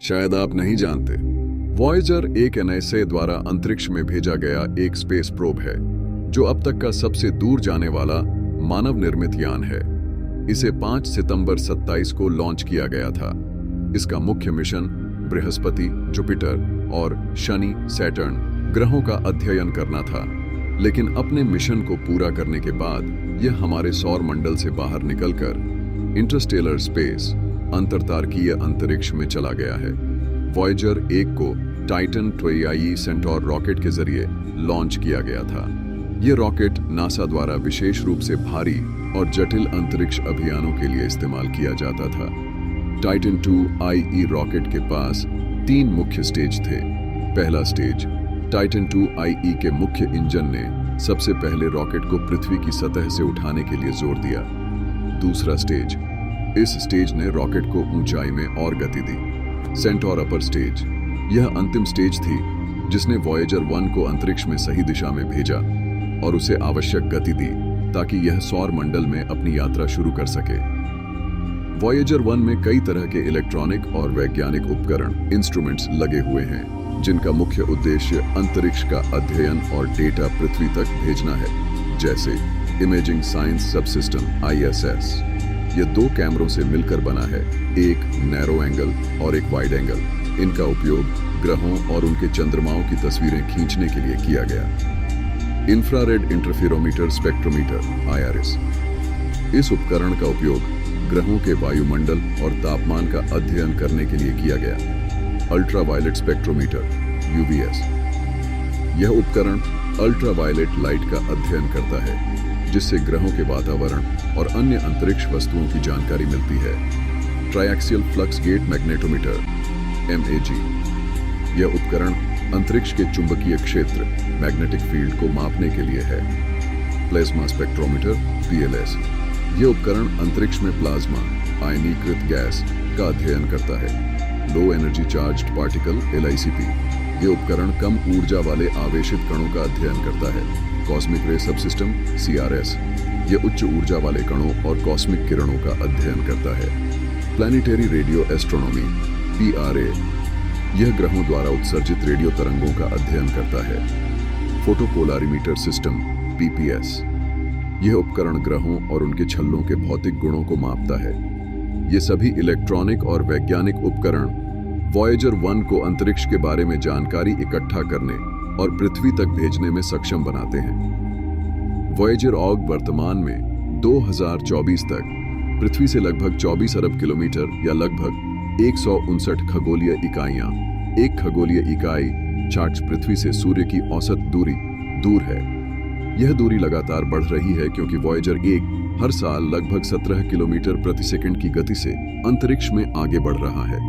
शायद आप नहीं जानते, वॉयेजर एक एनएसए द्वारा अंतरिक्ष में भेजा गया एक स्पेस प्रोब है जो अब तक का सबसे दूर जाने वाला मानव निर्मित यान है। इसे 5 सितंबर 27 को लॉन्च किया गया था। इसका मुख्य मिशन बृहस्पति, जुपिटर और शनि, सैटर्न ग्रहों का अध्ययन करना था, लेकिन अपने मिशन को पूरा करने के बाद यह हमारे सौर मंडल से बाहर निकलकर इंटरस्टेलर स्पेस, अंतरतारकीय अंतरिक्ष में चला गया है। वॉयेजर 1 को टाइटन 2 सेंटोर रॉकेट के जरिए लॉन्च किया गया था। यह रॉकेट नासा द्वारा विशेष रूप से भारी और जटिल अंतरिक्ष अभियानों के लिए इस्तेमाल किया जाता था। टाइटन 2 रॉकेट के पास 3 मुख्य स्टेज थे। पहला स्टेज, टाइटन 2 के मुख्य इंजन ने सबसे पहले रॉकेट को पृथ्वी की सतह से उठाने के लिए जोर दिया। दूसरा स्टेज, इस स्टेज ने रॉकेट को ऊंचाई में और गति दी। सेंटोर अपर स्टेज, यह अंतिम स्टेज थी जिसने वॉयेजर 1 को अंतरिक्ष में सही दिशा में भेजा और उसे आवश्यक गति दी ताकि यह सौर मंडल में अपनी यात्रा शुरू कर सके। वॉयेजर 1 में कई तरह के इलेक्ट्रॉनिक और वैज्ञानिक उपकरण, इंस्ट्रूमेंट्स लगे हुए हैं जिनका मुख्य उद्देश्य अंतरिक्ष का अध्ययन और डेटा पृथ्वी तक भेजना है, जैसे इमेजिंग साइंस सबसिस्टम ISS। यह 2 कैमरों से मिलकर बना है, एक नैरो एंगल और एक वाइड एंगल। इनका उपयोग ग्रहों और उनके चंद्रमाओं की तस्वीरें खींचने के लिए किया गया। इंफ्रारेड इंटरफेरोमीटर स्पेक्ट्रोमीटर IRIS, इस उपकरण का उपयोग ग्रहों के वायुमंडल और तापमान का अध्ययन करने के लिए किया गया। अल्ट्रावायलेट स्पेक्ट्रोमीटर UVS, यह उपकरण अल्ट्रावायलेट लाइट का अध्ययन करता है जिससे ग्रहों के वातावरण और अन्य अंतरिक्ष वस्तुओं की जानकारी मिलती है। ट्राइएक्सियल फ्लक्स गेट मैग्नेटोमीटर MAG, यह उपकरण अंतरिक्ष के चुंबकीय क्षेत्र मैग्नेटिक फील्ड को मापने के लिए है। प्लाज्मा स्पेक्ट्रोमीटर PLS, यह उपकरण अंतरिक्ष में प्लाज्मा, आयनीकृत गैस का अध्ययन करता है। Low energy charged particle LICP, यह उपकरण कम ऊर्जा वाले आवेशित कणों का अध्ययन करता है। कॉस्मिक रे सबसिस्टम CRS, यह उच्च ऊर्जा वाले कणों और कॉस्मिक किरणों का अध्ययन करता है। प्लैनेटरी रेडियो एस्ट्रोनॉमी PRA, यह ग्रहों द्वारा उत्सर्जित रेडियो तरंगों का अध्ययन करता है। फोटोपोलारिमीटर सिस्टम PPS, यह उपकरण ग्रहों और उनके छल्लों के भौतिक गुणों को मापता है। ये सभी इलेक्ट्रॉनिक और वैज्ञानिक उपकरण वॉयेजर 1 को अंतरिक्ष के बारे में जानकारी इकट्ठा करने और पृथ्वी तक भेजने में सक्षम बनाते हैं। वॉयेजर ऑग वर्तमान में 2024 तक पृथ्वी से लगभग 24 अरब किलोमीटर या लगभग 159 खगोलीय इकाइयां, एक खगोलीय इकाई चार्ट पृथ्वी से सूर्य की औसत दूरी दूर है। यह दूरी लगातार बढ़ रही है क्योंकि वॉयेजर 1 हर साल लगभग 17 किलोमीटर प्रति सेकंड की गति से अंतरिक्ष में आगे बढ़ रहा है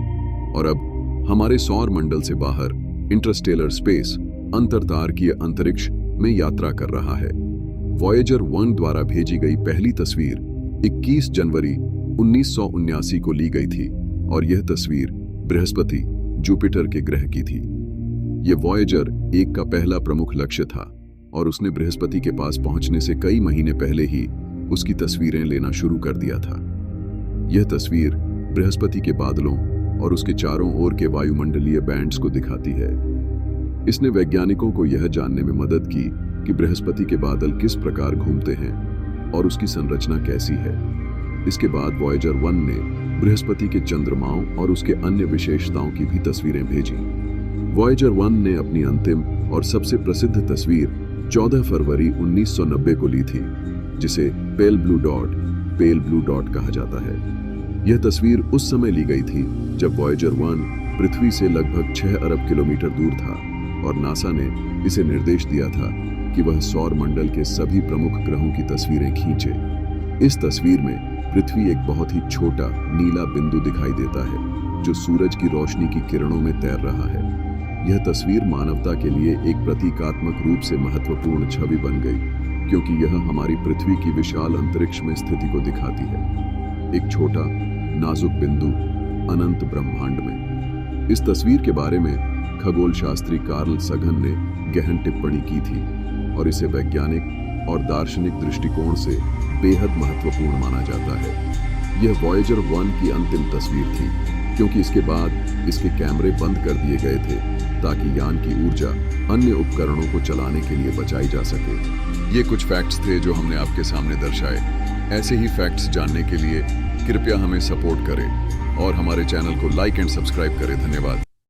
और अब हमारे सौर मंडल से बाहर इंटरस्टेलर स्पेस, अंतरतारकीय अंतरिक्ष में यात्रा कर रहा है। वॉयेजर 1 द्वारा भेजी गई पहली तस्वीर 21 जनवरी 1979 को ली गई थी और यह तस्वीर बृहस्पति, जुपिटर के ग्रह की थी। यह वॉयेजर 1 का पहला प्रमुख लक्ष्य था और उसने बृहस्पति के पास पहुंचने से कई महीने पहले ही उसकी तस्वीरें लेना शुरू कर दिया था। यह तस्वीर बृहस्पति के बादलों और उसके चारों ओर के वायुमंडलीय बैंड्स को दिखाती है। इसने वैज्ञानिकों को यह जानने में मदद की कि बृहस्पति के बादल किस प्रकार घूमते हैं और उसकी संरचना कैसी है। इसके बाद वॉयेजर 1 ने बृहस्पति के चंद्रमाओं और उसके अन्य विशेषताओं की भी तस्वीरें भेजी। वॉयेजर 1 ने अपनी अंतिम और सबसे प्रसिद्ध तस्वीर 14 फरवरी 1990 को ली थी, जिसे पेल ब्लू डॉट कहा जाता है। यह तस्वीर उस समय ली गई थी जब वॉयेजर 1 पृथ्वी से लगभग 6 अरब किलोमीटर दूर था और नासा ने इसे निर्देश दिया था कि वह सौर मंडल के सभी प्रमुख ग्रहों की तस्वीरें खींचे। इस तस्वीर में पृथ्वी एक बहुत ही छोटा नीला बिंदु दिखाई देता है जो सूरज की रोशनी की किरणों में तैर रहा है। यह तस्वीर मानवता के लिए एक प्रतीकात्मक रूप से महत्वपूर्ण छवि बन गई क्योंकि यह हमारी पृथ्वी की विशाल अंतरिक्ष में स्थिति को दिखाती है, एक छोटा नाजुक बिंदु अनंत ब्रह्मांड में। इस तस्वीर के बारे में खगोल शास्त्री कार्ल सगन ने गहन टिप्पणी की थी और इसे वैज्ञानिक और दार्शनिक दृष्टिकोण से बेहद महत्वपूर्ण माना जाता है। यह वॉयेजर 1 की अंतिम तस्वीर थी क्योंकि इसके बाद इसके कैमरे बंद कर दिए गए थे ताकि यान की ऊर्जा अन्य उपकरणों को चलाने के लिए बचाई जा सके। ये कुछ फैक्ट्स थे जो हमने आपके सामने दर्शाए। ऐसे ही फैक्ट्स जानने के लिए कृपया हमें सपोर्ट करें और हमारे चैनल को लाइक एंड सब्सक्राइब करें। धन्यवाद।